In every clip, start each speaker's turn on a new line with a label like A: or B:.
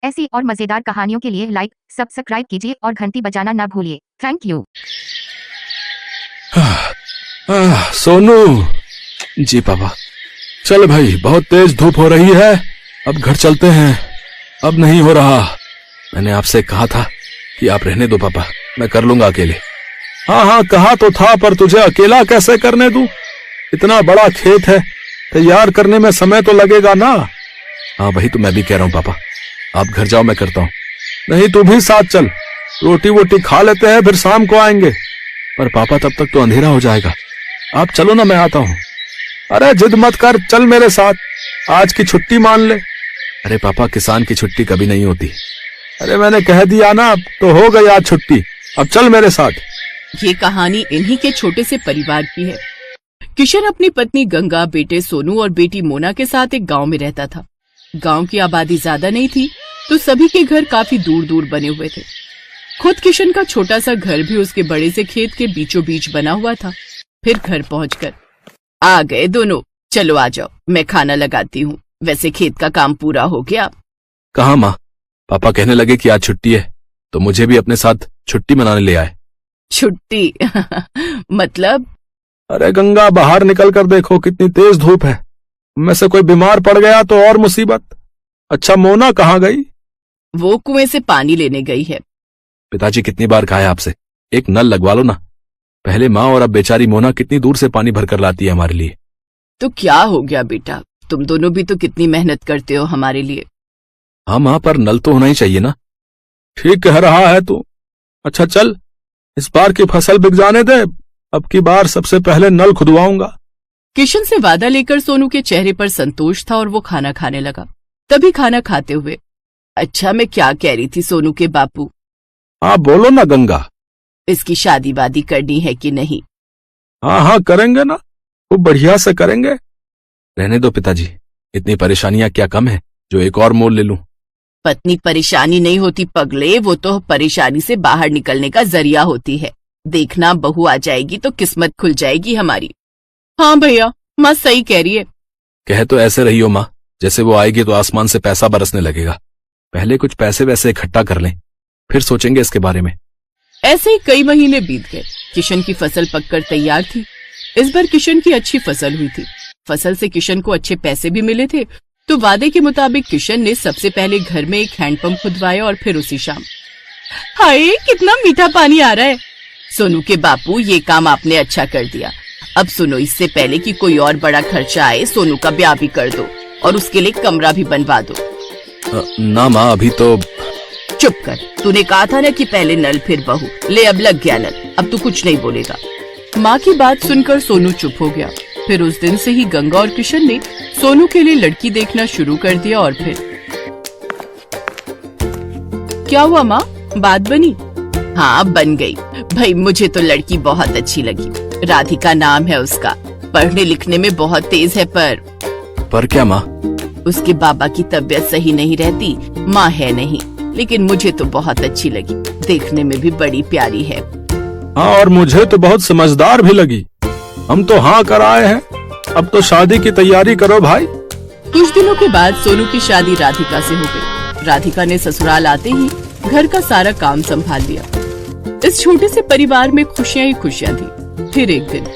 A: ऐसी और मजेदार कहानियों के लिए लाइक, सब्सक्राइब कीजिए और घंटी बजाना ना भूलिए। Thank you.
B: सोनू। जी पापा। चल भाई, बहुत तेज धूप हो रही है, अब घर चलते हैं। अब नहीं हो रहा। मैंने आपसे कहा था कि आप रहने दो पापा, मैं कर लूंगा अकेले। हाँ, कहा तो था, पर तुझे अकेला कैसे करने दूं? इतना बड़ा खेत है, तैयार करने में समय तो लगेगा ना। हाँ वही तो मैं भी कह रहा हूँ पापा, आप घर जाओ, मैं करता हूँ। नहीं, तू भी साथ चल, रोटी वोटी खा लेते हैं, फिर शाम को आएंगे। पर पापा तब तक तो अंधेरा हो जाएगा। आप चलो ना, मैं आता हूँ। अरे जिद मत कर, चल मेरे साथ, आज की छुट्टी मान ले। अरे पापा, किसान की छुट्टी कभी नहीं होती। अरे मैंने कह दिया ना, तो हो गई आज छुट्टी, अब चल मेरे साथ।
C: ये कहानी इन्हीं के छोटे से परिवार की है। किशन अपनी पत्नी गंगा, बेटे सोनू और बेटी मोना के साथ एक गांव में रहता था। गांव की आबादी ज्यादा नहीं थी, तो सभी के घर काफी दूर दूर बने हुए थे। खुद किशन का छोटा सा घर भी उसके बड़े से खेत के बीचों बीच बना हुआ था। फिर घर पहुंचकर आ गए दोनों, चलो आ जाओ, मैं खाना लगाती हूँ। वैसे खेत का काम पूरा हो गया।
B: कहाँ माँ? पापा कहने लगे कि आज छुट्टी है, तो मुझे भी अपने साथ छुट्टी मनाने ले आए।
C: छुट्टी? मतलब?
B: अरे गंगा, बाहर निकल कर देखो, कितनी तेज धूप है। में से कोई बीमार पड़ गया तो और मुसीबत। अच्छा, मोना कहाँ गई?
C: वो कुएं से पानी लेने गई है।
B: पिताजी कितनी बार कहा है आपसे, एक नल लगवा लो ना। पहले माँ और अब बेचारी मोना कितनी दूर से पानी भर कर लाती है हमारे लिए।
C: तो क्या हो गया बेटा, तुम दोनों भी तो कितनी मेहनत करते हो हमारे लिए।
B: हाँ माँ, पर नल तो होना ही चाहिए ना। ठीक कह रहा है तू। अच्छा चल, इस बार की फसल बिक जाने दे, अब की बार सबसे पहले नल खुदवाऊंगा।
C: किशन से वादा लेकर सोनू के चेहरे पर संतोष था और वो खाना खाने लगा। तभी खाना खाते हुए, अच्छा मैं क्या कह रही थी सोनू के बापू?
B: हाँ बोलो ना गंगा।
C: इसकी शादी वादी करनी है कि नहीं?
B: हाँ करेंगे ना, खूब बढ़िया से करेंगे। रहने दो पिताजी, इतनी परेशानियां क्या कम है जो एक और मोल ले लूं।
C: पत्नी परेशानी नहीं होती पगले, वो तो परेशानी से बाहर निकलने का जरिया होती है। देखना, बहू आ जाएगी तो किस्मत खुल जाएगी हमारी। हाँ भैया, माँ सही कह रही है।
B: कह तो ऐसे रही हो माँ, जैसे वो आएगी तो आसमान से पैसा बरसने लगेगा। पहले कुछ पैसे वैसे इकट्ठा कर लें, फिर सोचेंगे इसके बारे में।
C: ऐसे ही कई महीने बीत गए। किशन की फसल पककर तैयार थी। इस बार किशन की अच्छी फसल हुई थी। फसल से किशन को अच्छे पैसे भी मिले थे, तो वादे के मुताबिक किशन ने सबसे पहले घर में एक हैंडपंप खुदवाया और फिर उसी शाम। हाय, कितना मीठा पानी आ रहा है। सोनू के बापू, ये काम आपने अच्छा कर दिया। अब सुनो, इससे पहले कि कोई और बड़ा खर्चा आए, सोनू का ब्याह भी कर दो और उसके लिए कमरा भी बनवा दो।
B: ना माँ, अभी तो।
C: चुप कर, तूने कहा था ना कि पहले नल फिर बहू। ले, अब लग गया नल, अब तू कुछ नहीं बोलेगा। माँ की बात सुनकर सोनू चुप हो गया। फिर उस दिन से ही गंगा और किशन ने सोनू के लिए लड़की देखना शुरू कर दिया। और फिर क्या हुआ माँ, बात बनी? हाँ बन गई भाई, मुझे तो लड़की बहुत अच्छी लगी। राधिका नाम है उसका, पढ़ने लिखने में बहुत तेज है। पर
B: क्या माँ?
C: उसके बाबा की तबीयत सही नहीं रहती, माँ है नहीं, लेकिन मुझे तो बहुत अच्छी लगी। देखने में भी बड़ी प्यारी है।
B: हाँ, और मुझे तो बहुत समझदार भी लगी। हम तो हाँ कर आए हैं, अब तो शादी की तैयारी करो भाई।
C: कुछ दिनों के बाद सोनू की शादी राधिका से हो गई। राधिका ने ससुराल आते ही घर का सारा काम संभाल लिया। इस छोटे से परिवार में खुशियाँ ही खुशियाँ थी। फिर एक दिन,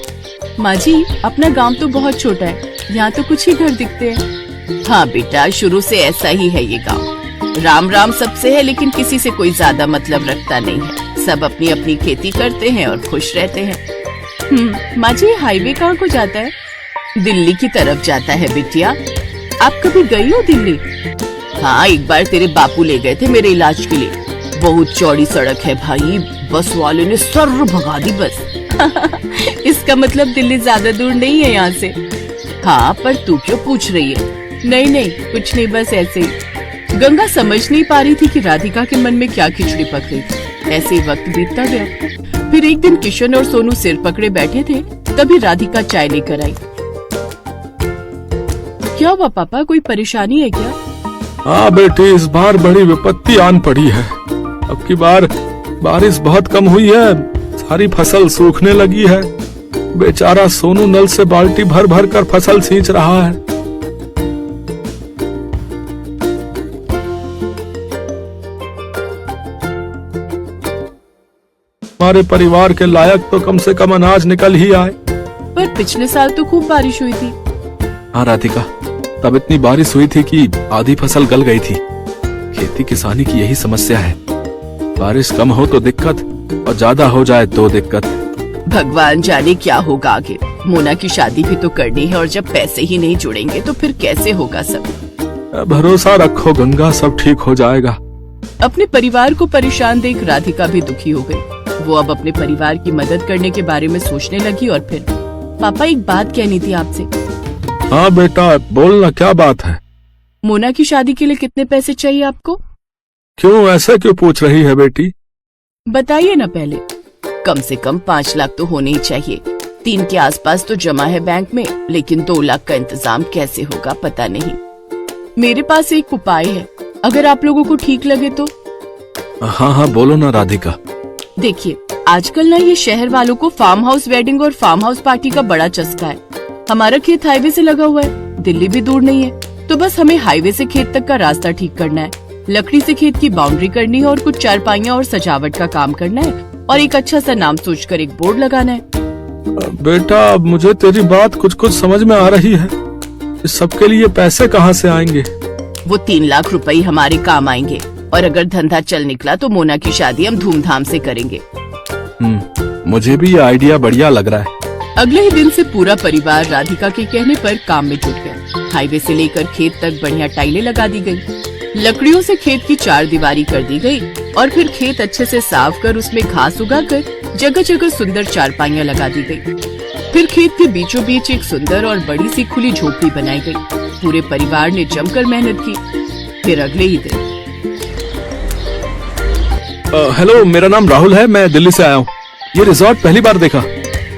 C: माँ जी, अपना गांव तो बहुत छोटा है, यहाँ तो कुछ ही घर दिखते हैं। हाँ बेटा, शुरू से ऐसा ही है ये गांव। राम राम सबसे है, लेकिन किसी से कोई ज्यादा मतलब रखता नहीं है। सब अपनी अपनी खेती करते हैं और खुश रहते हैं। माँ जी, हाईवे कहाँ को जाता है? दिल्ली की तरफ जाता है बिटिया। आप कभी गई हो दिल्ली? हाँ, एक बार तेरे बापू ले गए थे मेरे इलाज के लिए। बहुत चौड़ी सड़क है भाई, बस वाले ने सर भगा दी बस। इसका मतलब दिल्ली ज्यादा दूर नहीं है यहाँ से। हाँ, पर तू क्यों पूछ रही है? नहीं कुछ नहीं, बस ऐसे ही। गंगा समझ नहीं पा रही थी कि राधिका के मन में क्या खिचड़ी पक रही थी। ऐसे ही वक्त बीतता गया। फिर एक दिन किशन और सोनू सिर पकड़े बैठे थे, तभी राधिका चाय लेकर आई। क्या हुआ पापा, कोई परेशानी है क्या?
B: हाँ बेटी, इस बार बड़ी विपत्ति आन पड़ी है। अब की बार बारिश बहुत कम हुई है, सारी फसल सूखने लगी है। बेचारा सोनू नल से बाल्टी भर भर कर फसल सींच रहा है। हमारे परिवार के लायक तो कम से कम अनाज निकल ही आए।
C: पर पिछले साल तो खूब बारिश हुई थी।
B: हाँ राधिका, तब इतनी बारिश हुई थी कि आधी फसल गल गई थी। खेती किसानी की यही समस्या है, बारिश कम हो तो दिक्कत और ज्यादा हो जाए तो दिक्कत।
C: भगवान जाने क्या होगा आगे। मोना की शादी भी तो करनी है और जब पैसे ही नहीं जुड़ेंगे तो फिर कैसे होगा सब।
B: भरोसा रखो गंगा, सब ठीक हो जाएगा।
C: अपने परिवार को परेशान देख राधिका भी दुखी हो गई। वो अब अपने परिवार की मदद करने के बारे में सोचने लगी और फिर पापा एक बात कहनी थी आपसे।
B: हाँ बेटा बोलना, क्या बात है?
C: मोना की शादी के लिए कितने पैसे चाहिए आपको?
B: क्यों ऐसा क्यों पूछ रही है बेटी?
C: बताइए ना पहले। कम से कम 5 लाख तो होने ही चाहिए। 3 के आसपास तो जमा है बैंक में, लेकिन 2 लाख का इंतजाम कैसे होगा पता नहीं। मेरे पास एक उपाय है, अगर आप लोगों को ठीक लगे तो।
B: हाँ हाँ बोलो ना राधिका।
C: देखिए, आजकल ना ये शहर वालों को फार्म हाउस वेडिंग और फार्म हाउस पार्टी का बड़ा चस्का है। हमारा खेत हाईवे से लगा हुआ है, दिल्ली भी दूर नहीं है, तो बस हमें हाईवे से खेत तक का रास्ता ठीक करना है, लकड़ी से खेत की बाउंड्री करनी है और कुछ चारपाइयाँ और सजावट का काम करना है और एक अच्छा सा नाम सोचकर एक बोर्ड लगाना है।
B: बेटा अब मुझे तेरी बात कुछ कुछ समझ में आ रही है। इस सब के लिए पैसे कहाँ से आएंगे?
C: वो 3 लाख रुपए हमारे काम आएंगे और अगर धंधा चल निकला तो मोना की शादी हम धूमधाम से करेंगे।
B: मुझे भी ये आइडिया बढ़िया लग रहा है।
C: अगले ही दिन से पूरा परिवार राधिका के कहने पर काम में जुट गया। हाईवे से लेकर खेत तक बढ़िया टाइलें लगा दी गई, लकड़ियों से खेत की 4 दीवारी कर दी गई और फिर खेत अच्छे से साफ कर उसमें घास उगाकर जगह जगह सुंदर चारपाइयाँ लगा दी गई। फिर खेत के बीचों बीच एक सुंदर और बड़ी सी खुली झोपड़ी बनाई गई। पूरे परिवार ने जमकर मेहनत की। फिर अगले ही दिन
B: हेलो, मेरा नाम राहुल है, मैं दिल्ली से आया हूँ। ये रिजॉर्ट पहली बार देखा।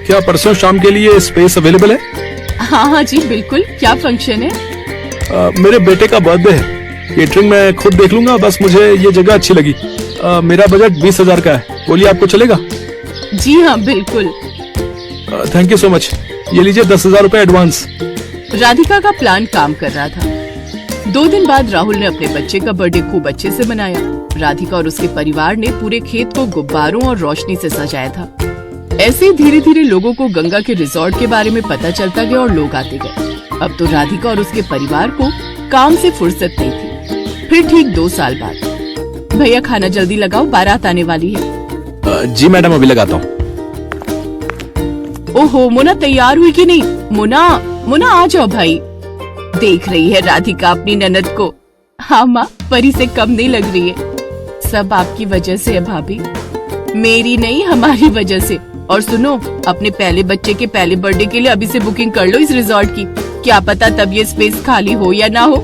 B: क्या परसों शाम के लिए स्पेस अवेलेबल है?
C: हाँ जी बिल्कुल। क्या फंक्शन है?
B: मेरे बेटे का बर्थडे है। केटरिंग मैं खुद देख लूंगा, बस मुझे ये जगह अच्छी लगी। मेरा बजट 20,000 का है। बोलिए आपको चलेगा?
C: जी हाँ बिल्कुल।
B: Thank you so much. ये लीजिए 10,000 रुपए एडवांस।
C: राधिका का प्लान काम कर रहा था। 2 दिन बाद राहुल ने अपने बच्चे का बर्थडे खूब अच्छे से मनाया। राधिका और उसके परिवार ने पूरे खेत को गुब्बारों और रोशनी से सजाया था। ऐसे धीरे धीरे लोगों को गंगा के रिजॉर्ट के बारे में पता चलता गया और लोग आते गए। अब तो राधिका और उसके परिवार को काम से फुर्सत नहीं थी। फिर ठीक 2 साल बाद, भैया खाना जल्दी लगाओ, बारात आने वाली है।
B: जी मैडम, अभी लगाता हूँ।
C: ओहो, मोना तैयार हुई कि नहीं? मोना मोना आ जाओ भाई। देख रही है राधिका अपनी ननद को? हाँ माँ, परी से कम नहीं लग रही है। सब आपकी वजह से है भाभी, मेरी नहीं हमारी वजह से। और सुनो, अपने पहले बच्चे के पहले बर्थडे के लिए अभी से बुकिंग कर लो इस रिजॉर्ट की। क्या पता तब ये स्पेस खाली हो या ना हो।